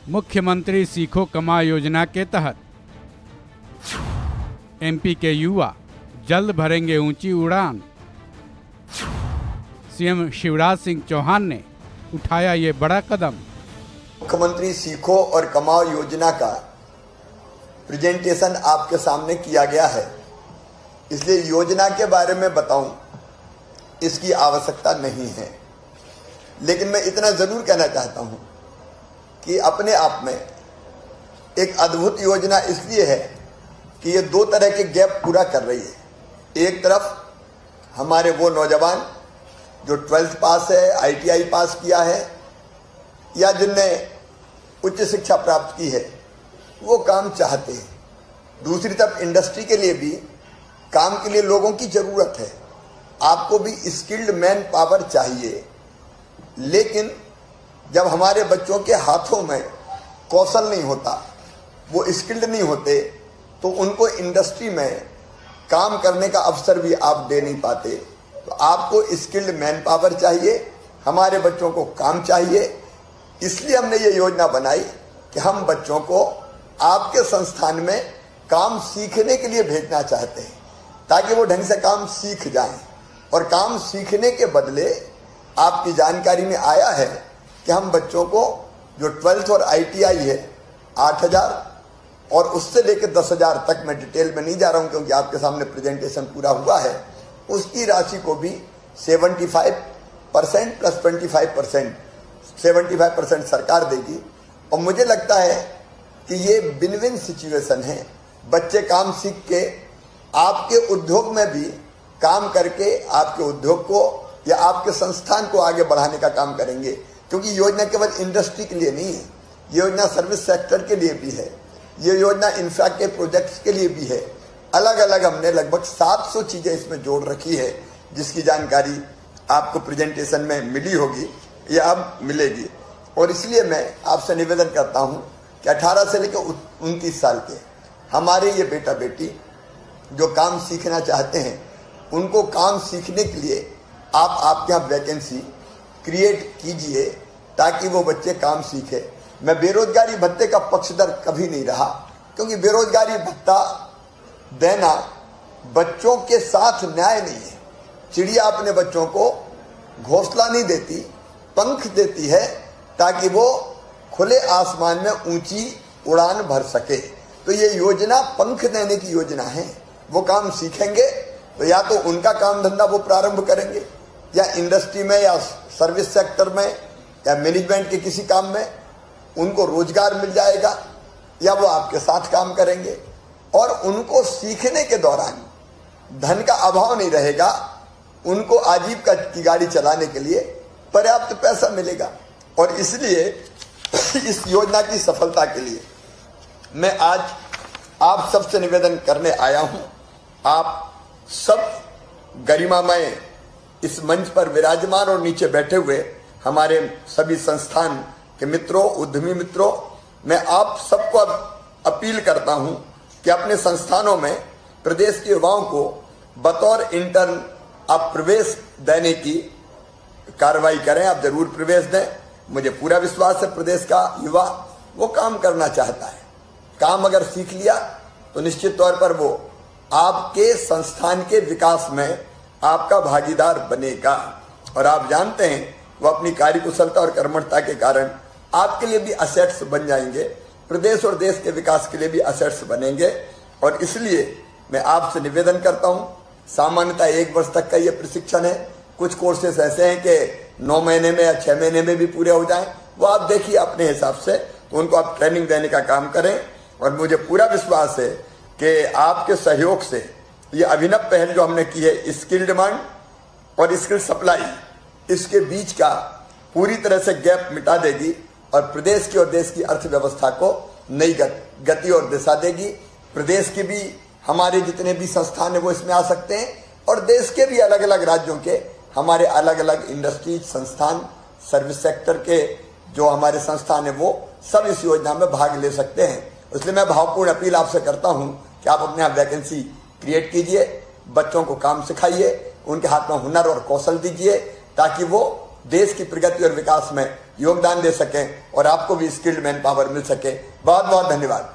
मुख्यमंत्री सीखो कमा योजना के तहत एमपी के युवा जल्द भरेंगे ऊंची उड़ान। सीएम शिवराज सिंह चौहान ने उठाया ये बड़ा कदम। मुख्यमंत्री सीखो और कमाओ योजना का प्रेजेंटेशन आपके सामने किया गया है, इसलिए योजना के बारे में बताऊं इसकी आवश्यकता नहीं है। लेकिन मैं इतना जरूर कहना चाहता हूं कि अपने आप में एक अद्भुत योजना इसलिए है कि ये दो तरह के गैप पूरा कर रही है। एक तरफ हमारे वो नौजवान जो 12th पास है, ITI पास किया है या जिनने उच्च शिक्षा प्राप्त की है, वो काम चाहते हैं। दूसरी तरफ इंडस्ट्री के लिए भी काम के लिए लोगों की जरूरत है। आपको भी स्किल्ड मैन पावर चाहिए। लेकिन जब हमारे बच्चों के हाथों में कौशल नहीं होता, वो स्किल्ड नहीं होते, तो उनको इंडस्ट्री में काम करने का अवसर भी आप दे नहीं पाते। तो आपको स्किल्ड मैन पावर चाहिए, हमारे बच्चों को काम चाहिए। इसलिए हमने ये योजना बनाई कि हम बच्चों को आपके संस्थान में काम सीखने के लिए भेजना चाहते हैं, ताकि वो ढंग से काम सीख जाएं। और काम सीखने के बदले आपकी जानकारी में आया है कि हम बच्चों को जो 12th और ITI है 8,000 और उससे लेकर 10,000 तक, मैं डिटेल में नहीं जा रहा हूं क्योंकि आपके सामने प्रेजेंटेशन पूरा हुआ है, उसकी राशि को भी 75% प्लस 25%, 75% सरकार देगी। और मुझे लगता है कि ये विन विन सिचुएशन है। बच्चे काम सीख के आपके उद्योग में भी काम करके आपके उद्योग को या आपके संस्थान को आगे बढ़ाने का काम करेंगे। क्योंकि योजना केवल इंडस्ट्री के लिए नहीं है, ये योजना सर्विस सेक्टर के लिए भी है, ये योजना इंफ्रा के प्रोजेक्ट्स के लिए भी है। अलग अलग हमने लगभग 700 चीजें इसमें जोड़ रखी है, जिसकी जानकारी आपको प्रेजेंटेशन में मिली होगी या अब मिलेगी। और इसलिए मैं आपसे निवेदन करता हूं कि 18 से लेकर 29 साल के हमारे ये बेटा बेटी जो काम सीखना चाहते हैं, उनको काम सीखने के लिए आप आपके यहाँ वैकेंसी क्रिएट कीजिए ताकि वो बच्चे काम सीखे। मैं बेरोजगारी भत्ते का पक्षधर कभी नहीं रहा, क्योंकि बेरोजगारी भत्ता देना बच्चों के साथ न्याय नहीं है। चिड़िया अपने बच्चों को घोंसला नहीं देती, पंख देती है ताकि वो खुले आसमान में ऊंची उड़ान भर सके। तो ये योजना पंख देने की योजना है। वो काम सीखेंगे तो या तो उनका काम धंधा वो प्रारंभ करेंगे, या इंडस्ट्री में या सर्विस सेक्टर में या मैनेजमेंट के किसी काम में उनको रोजगार मिल जाएगा, या वो आपके साथ काम करेंगे। और उनको सीखने के दौरान धन का अभाव नहीं रहेगा, उनको आजीविका की गाड़ी चलाने के लिए पर्याप्त पैसा मिलेगा। और इसलिए इस योजना की सफलता के लिए मैं आज आप सबसे निवेदन करने आया हूं। आप सब गरिमामय इस मंच पर विराजमान और नीचे बैठे हुए हमारे सभी संस्थान के मित्रों, उद्यमी मित्रों, मैं आप सबको अपील करता हूं कि अपने संस्थानों में प्रदेश के युवाओं को बतौर इंटर्न आप प्रवेश देने की कार्रवाई करें। आप जरूर प्रवेश दें। मुझे पूरा विश्वास है प्रदेश का युवा वो काम करना चाहता है। काम अगर सीख लिया तो निश्चित तौर पर वो आपके संस्थान के विकास में आपका भागीदार बनेगा। और आप जानते हैं वो अपनी कार्यकुशलता और कर्मठता के कारण आपके लिए भी असेट्स बन जाएंगे, प्रदेश और देश के विकास के लिए भी असेट्स बनेंगे। और इसलिए मैं आपसे निवेदन करता हूं, सामान्यतः 1 वर्ष तक का ये प्रशिक्षण है। कुछ कोर्सेस ऐसे हैं कि 9 महीने में या 6 महीने में भी पूरे हो जाएं, वो आप देखिए अपने हिसाब से, तो उनको आप ट्रेनिंग देने का काम करें। और मुझे पूरा विश्वास है कि आपके सहयोग से ये अभिनव पहल जो हमने की है, स्किल डिमांड और स्किल सप्लाई, इसके बीच का पूरी तरह से गैप मिटा देगी और प्रदेश की और देश की अर्थव्यवस्था को नई गति और दिशा देगी। प्रदेश के भी हमारे जितने भी संस्थान है वो इसमें आ सकते हैं, और देश के भी अलग अलग राज्यों के हमारे अलग अलग इंडस्ट्री संस्थान, सर्विस सेक्टर के जो हमारे संस्थान है वो सब इस योजना में भाग ले सकते हैं। इसलिए मैं भावपूर्ण अपील आपसे करता हूं कि आप अपने यहाँ वैकेंसी क्रिएट कीजिए, बच्चों को काम सिखाइए, उनके हाथ में हुनर और कौशल दीजिए, ताकि वो देश की प्रगति और विकास में योगदान दे सकें और आपको भी स्किल्ड मैन पावर मिल सके। बहुत बहुत धन्यवाद।